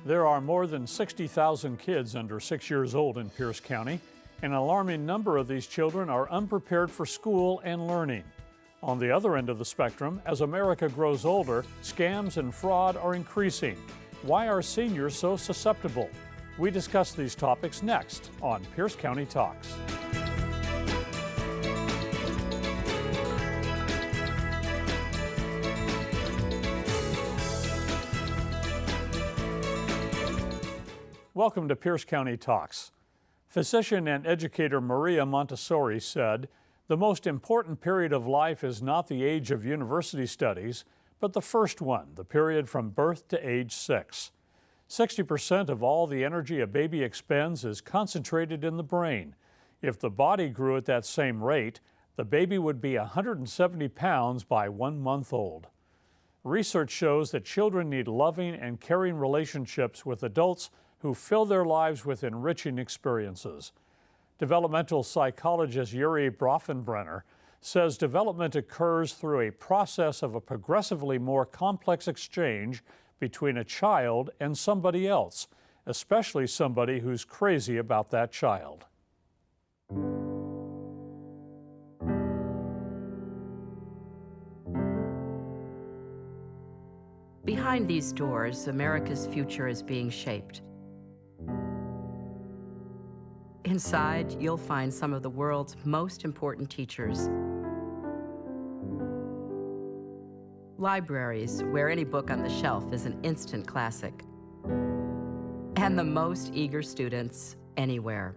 There are more than 60,000 kids under 6 years old in Pierce County. An alarming number of these children are unprepared for school and learning. On the other end of the spectrum, as America grows older, scams and fraud are increasing. Why are seniors so susceptible? We discuss these topics next on Pierce County Talks. Welcome to Pierce County Talks. Physician and educator Maria Montessori said, "The most important period of life is not the age of university studies, but the first one, the period from birth to age 6. 60% of all the energy a baby expends is concentrated in the brain. If the body grew at that same rate, the baby would be 170 pounds by 1 month old." Research shows that children need loving and caring relationships with adults who fill their lives with enriching experiences. Developmental psychologist Yuri Brofenbrenner says development occurs through a process of a progressively more complex exchange between a child and somebody else, especially somebody who's crazy about that child. Behind these doors, America's future is being shaped. Inside, you'll find some of the world's most important teachers. Libraries, where any book on the shelf is an instant classic. And the most eager students anywhere.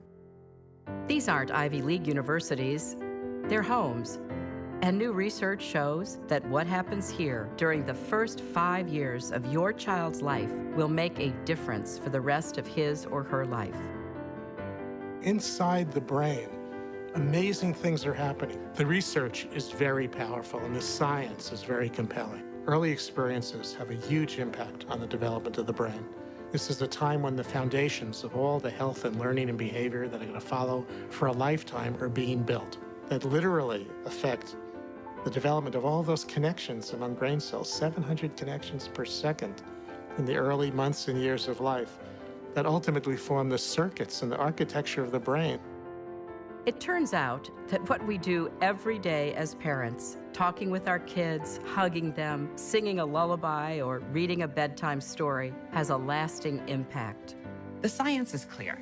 These aren't Ivy League universities, they're homes. And new research shows that what happens here during the first 5 years of your child's life will make a difference for the rest of his or her life. Inside the brain, amazing things are happening. The research is very powerful and the science is very compelling. Early experiences have a huge impact on the development of the brain. This is a time when the foundations of all the health and learning and behavior that are going to follow for a lifetime are being built, that literally affect the development of all those connections among brain cells, 700 connections per second in the early months and years of life, that ultimately form the circuits and the architecture of the brain. It turns out that what we do every day as parents, talking with our kids, hugging them, singing a lullaby, or reading a bedtime story, has a lasting impact. The science is clear.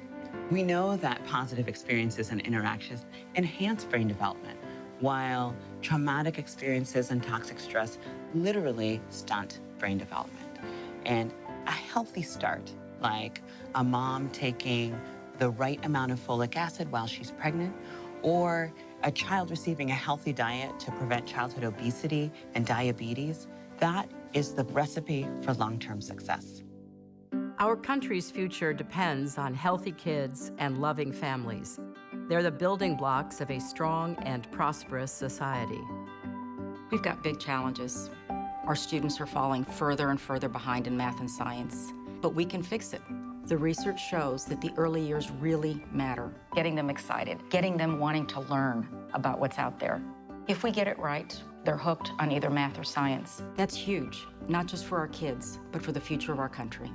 We know that positive experiences and interactions enhance brain development, while traumatic experiences and toxic stress literally stunt brain development. And a healthy start, like a mom taking the right amount of folic acid while she's pregnant, or a child receiving a healthy diet to prevent childhood obesity and diabetes, that is the recipe for long-term success. Our country's future depends on healthy kids and loving families. They're the building blocks of a strong and prosperous society. We've got big challenges. Our students are falling further and further behind in math and science, but we can fix it. The research shows that the early years really matter. Getting them excited, getting them wanting to learn about what's out there. If we get it right, they're hooked on either math or science. That's huge, not just for our kids, but for the future of our country.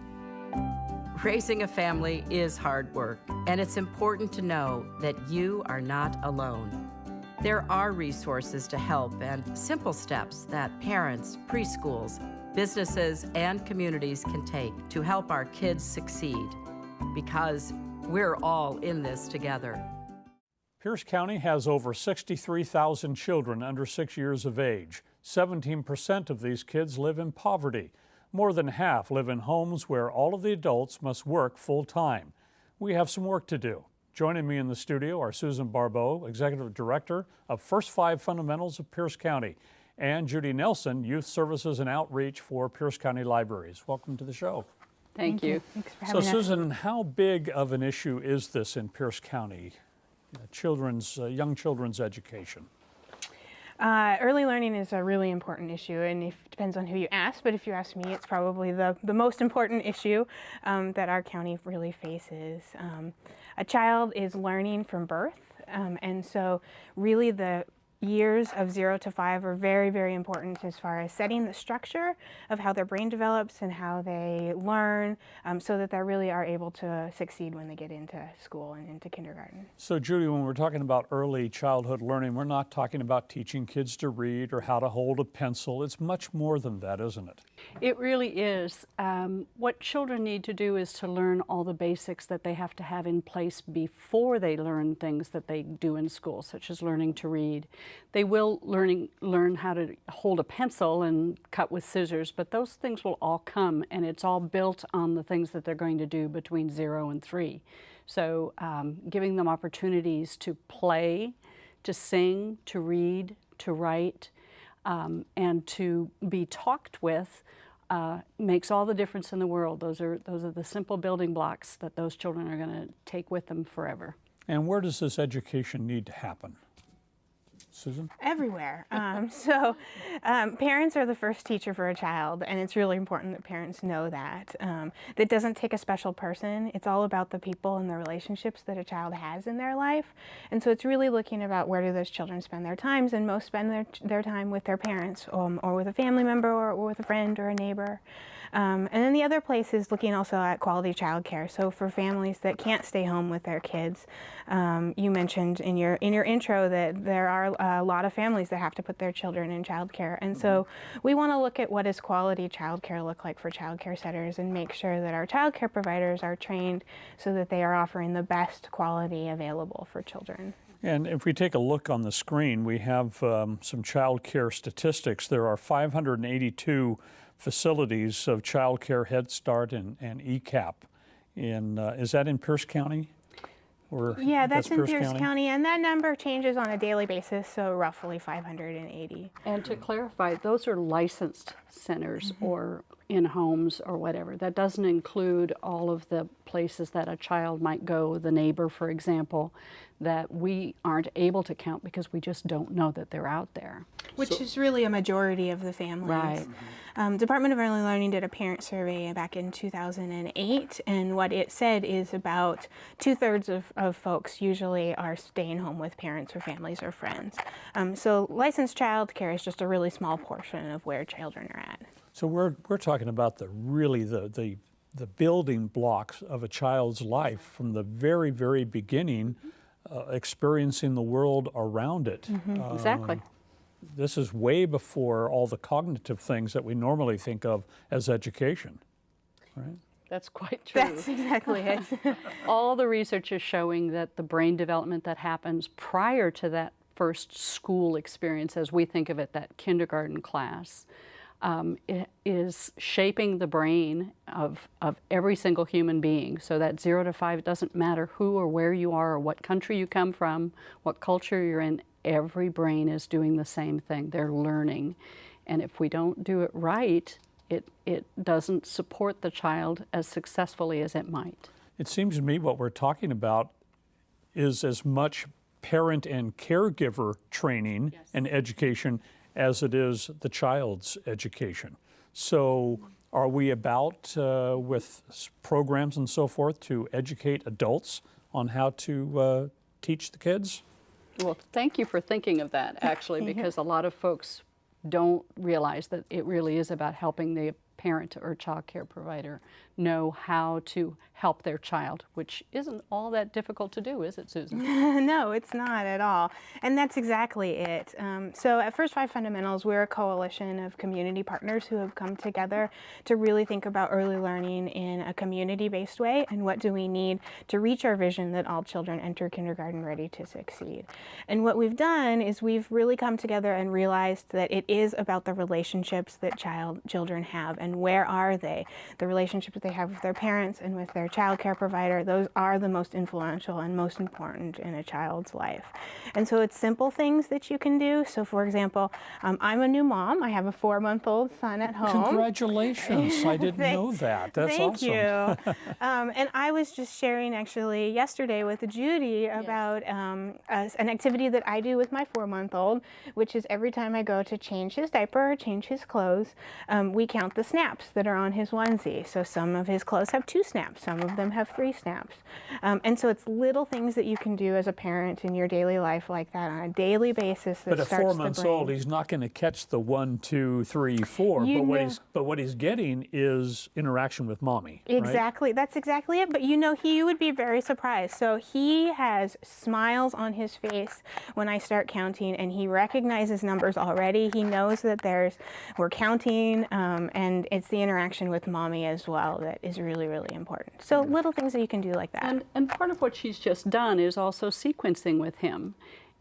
Raising a family is hard work, and it's important to know that you are not alone. There are resources to help and simple steps that parents, preschools, businesses, and communities can take to help our kids succeed, because we're all in this together. Pierce County has over 63,000 children under 6 years of age. 17% of these kids live in poverty. More than half live in homes where all of the adults must work full-time. We have some work to do. Joining me in the studio are Susan Barbeau, Executive Director of First 5 Fundamentals of Pierce County, and Judy Nelson, Youth Services and Outreach for Pierce County Libraries. Welcome to the show. Thank you. Thanks for having us. So Susan, how big of an issue is this in Pierce County, young children's education? Early learning is a really important issue, and it depends on who you ask, but if you ask me, it's probably the most important issue that our county really faces. A child is learning from birth, and so really the years of 0 to 5 are very, very important as far as setting the structure of how their brain develops and how they learn, so that they really are able to succeed when they get into school and into kindergarten. So Judy, when we're talking about early childhood learning, we're not talking about teaching kids to read or how to hold a pencil. It's much more than that, isn't it? It really is. What children need to do is to learn all the basics that they have to have in place before they learn things that they do in school, such as learning to read. They will learn how to hold a pencil and cut with scissors, but those things will all come, and it's all built on the things that they're going to do between 0 and 3. So giving them opportunities to play, to sing, to read, to write, and to be talked with makes all the difference in the world. Those are the simple building blocks that those children are going to take with them forever. And where does this education need to happen? Susan? Everywhere. Parents are the first teacher for a child, and it's really important that parents know that. That doesn't take a special person. It's all about the people and the relationships that a child has in their life. And so it's really looking about where do those children spend their times, and most spend their time with their parents, or with a family member, or with a friend or a neighbor. And then the other place is looking also at quality childcare. So for families that can't stay home with their kids, you mentioned in your intro that there are a lot of families that have to put their children in childcare. And so we want to look at what does quality childcare look like for childcare setters, and make sure that our childcare providers are trained so that they are offering the best quality available for children. And if we take a look on the screen, we have some child care statistics. There are 582 facilities of child care, Head Start, and ECAP. Is that in Pierce County? Or yeah, that's in Pierce County, and that number changes on a daily basis, so roughly 580. And to clarify, those are licensed centers or in homes or whatever. That doesn't include all of the places that a child might go, the neighbor, for example, that we aren't able to count because we just don't know that they're out there. Which is really a majority of the families. Right. Department of Early Learning did a parent survey back in 2008, and what it said is about 2/3 of folks usually are staying home with parents or families or friends. So licensed child care is just a really small portion of where children are at. So we're talking about the building blocks of a child's life from the very, very beginning, experiencing the world around it. Exactly. This is way before all the cognitive things that we normally think of as education, right? That's quite true. That's exactly it. All the research is showing that the brain development that happens prior to that first school experience, as we think of it, that kindergarten class, it is shaping the brain of every single human being. So that 0 to 5, it doesn't matter who or where you are or what country you come from, what culture you're in, every brain is doing the same thing. They're learning. And if we don't do it right, it doesn't support the child as successfully as it might. It seems to me what we're talking about is as much parent and caregiver training and education as it is the child's education. So are we about, with programs and so forth, to educate adults on how to teach the kids? Well, thank you for thinking of that, actually, because a lot of folks don't realize that it really is about helping the parent or child care provider know how to help their child, which isn't all that difficult to do, is it, Susan? No, it's not at all. And that's exactly it. So at First Five Fundamentals, we're a coalition of community partners who have come together to really think about early learning in a community-based way, and what do we need to reach our vision that all children enter kindergarten ready to succeed. And what we've done is we've really come together and realized that it is about the relationships that children have, and where are they? The relationships that they have with their parents and with their child care provider, those are the most influential and most important in a child's life. And so it's simple things that you can do. So for example, I'm a new mom. I have a 4-month-old son at home. Congratulations. I didn't know that. That's Thank awesome. you. And I was just sharing actually yesterday with Judy about an activity that I do with my 4-month-old, which is every time I go to change his diaper or change his clothes, we count the snaps that are on his onesie. So some of his clothes have 2 snaps, some of them have 3 snaps. And so it's little things that you can do as a parent in your daily life like that on a daily basis that But at starts 4 the months brain. old, he's not going to catch the 1, 2, 3, 4. But what he's getting is interaction with mommy. Exactly. Right? That's exactly it. But you know, he would be very surprised. So he has smiles on his face when I start counting, and he recognizes numbers already. He knows that we're counting, and it's the interaction with mommy as well that is really, really important. So little things that you can do like that. And part of what she's just done is also sequencing with him.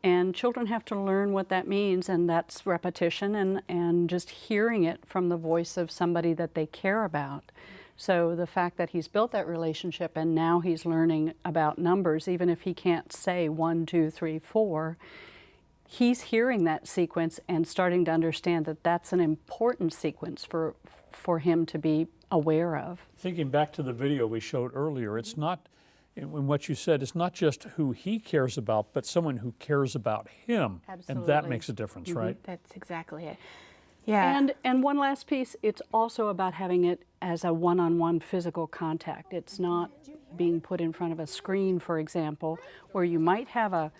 And children have to learn what that means, and that's repetition and just hearing it from the voice of somebody that they care about. So the fact that he's built that relationship and now he's learning about numbers, even if he can't say 1, 2, 3, 4, he's hearing that sequence and starting to understand that that's an important sequence for him to be aware of. Thinking back to the video we showed earlier, it's not, in what you said, it's not just who he cares about, but someone who cares about him. Absolutely. And that makes a difference, right? That's exactly it. Yeah. And one last piece, it's also about having it as a one-on-one physical contact. It's not being put in front of a screen, for example, where you might have a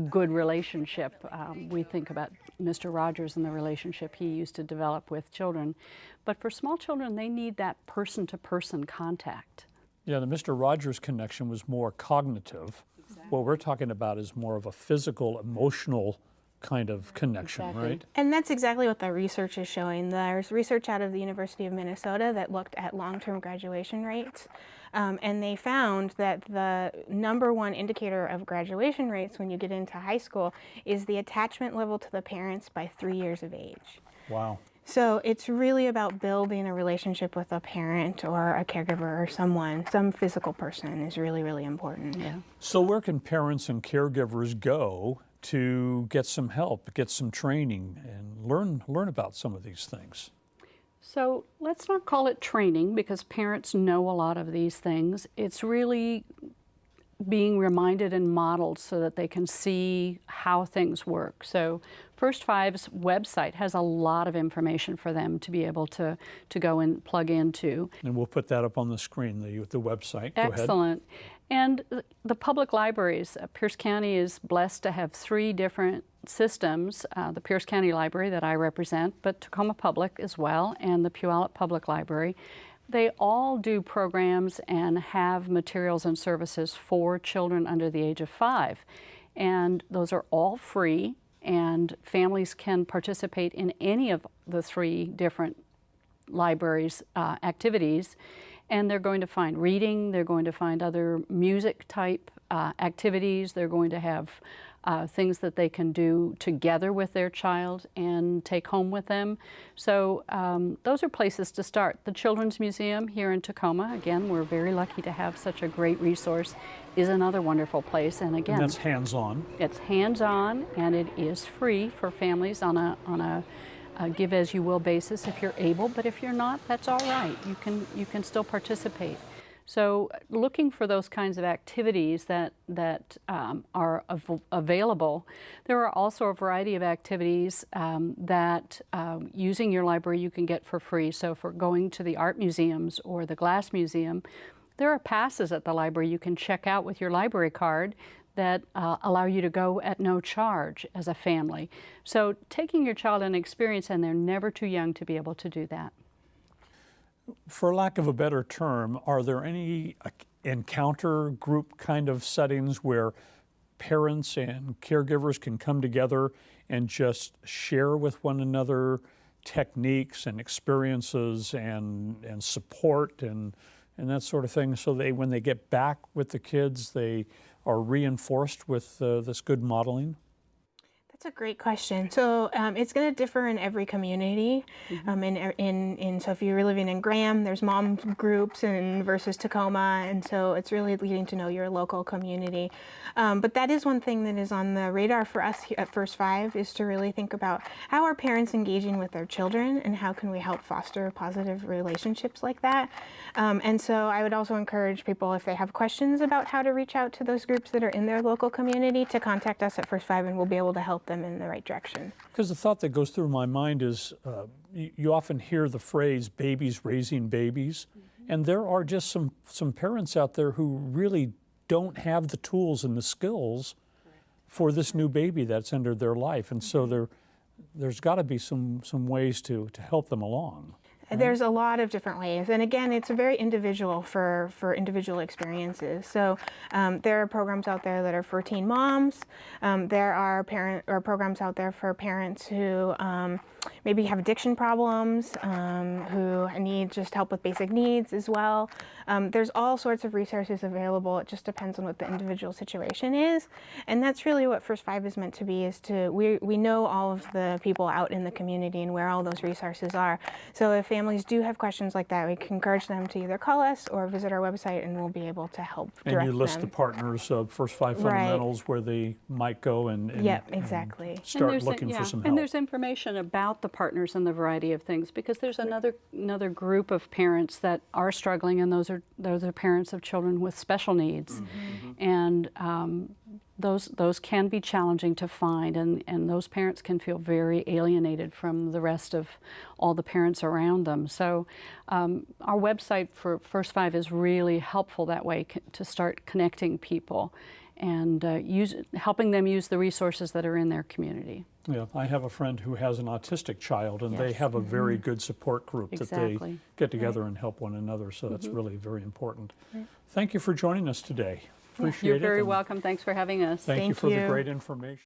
good relationship. We think about Mr. Rogers and the relationship he used to develop with children. But for small children, they need that person-to-person contact. Yeah, the Mr. Rogers connection was more cognitive. Exactly. What we're talking about is more of a physical, emotional kind of connection, Exactly. right? And that's exactly what the research is showing. There's research out of the University of Minnesota that looked at long-term graduation rates, and they found that the #1 indicator of graduation rates when you get into high school is the attachment level to the parents by 3 years of age. Wow. So it's really about building a relationship with a parent or a caregiver or some physical person is really, really important. Yeah. So where can parents and caregivers go to get some help, get some training, and learn about some of these things? So let's not call it training because parents know a lot of these things. It's really being reminded and modeled so that they can see how things work. So First Five's website has a lot of information for them to be able to go and plug into. And we'll put that up on the screen, the website. Go ahead. Excellent. And the public libraries, Pierce County is blessed to have 3 different systems, the Pierce County Library that I represent, but Tacoma Public as well, and the Puyallup Public Library. They all do programs and have materials and services for children under the age of 5. And those are all free, and families can participate in any of the 3 different libraries' activities. And they're going to find reading, they're going to find other music type activities, they're going to have things that they can do together with their child and take home with them. So those are places to start. The Children's Museum here in Tacoma, again, we're very lucky to have such a great resource, is another wonderful place. And again, And that's hands-on. It's hands-on, and it is free for families on a give-as-you-will basis if you're able, but if you're not, that's all right. You can still participate. So looking for those kinds of activities that are available. There are also a variety of activities that using your library you can get for free. So for going to the art museums or the glass museum, there are passes at the library you can check out with your library card that allow you to go at no charge as a family. So taking your child on an experience, and they're never too young to be able to do that. For lack of a better term, are there any encounter group kind of settings where parents and caregivers can come together and just share with one another techniques and experiences and support and that sort of thing, so when they get back with the kids, they are reinforced with this good modeling? That's a great question. So it's going to differ in every community. So if you're living in Graham, there's mom groups versus Tacoma, and so it's really getting to know your local community. But that is one thing that is on the radar for us at First Five, is to really think about how are parents engaging with their children and how can we help foster positive relationships like that. And so I would also encourage people, if they have questions about how to reach out to those groups that are in their local community, to contact us at First Five, and we'll be able to help them in the right direction. Because the thought that goes through my mind is you often hear the phrase babies raising babies, And there are just some parents out there who really don't have the tools and the skills for this new baby that's entered their life. And so there's got to be some ways to help them along. Right? There's a lot of different ways, and again, it's very individual for individual experiences. So there are programs out there that are for teen moms. There are programs out there for parents who maybe have addiction problems, who need just help with basic needs as well. There's all sorts of resources available. It just depends on what the individual situation is, and that's really what First Five is meant to be. We know all of the people out in the community and where all those resources are. So if families do have questions like that, we can encourage them to either call us or visit our website, and we'll be able to help direct them. And you list the partners of First Five Fundamentals where they might go and exactly. and start looking for some help. And there's information about the partners and the variety of things, because there's another group of parents that are struggling, and those are parents of children with special needs. And those can be challenging to find, and those parents can feel very alienated from the rest of all the parents around them. So our website for First Five is really helpful that way to start connecting people and helping them use the resources that are in their community. Yeah, I have a friend who has an autistic child, and they have a very good support group that they get together and help one another, so that's really very important. Thank you for joining us today. Appreciate it. You're very welcome. Thanks for having us. Thank you for the great information.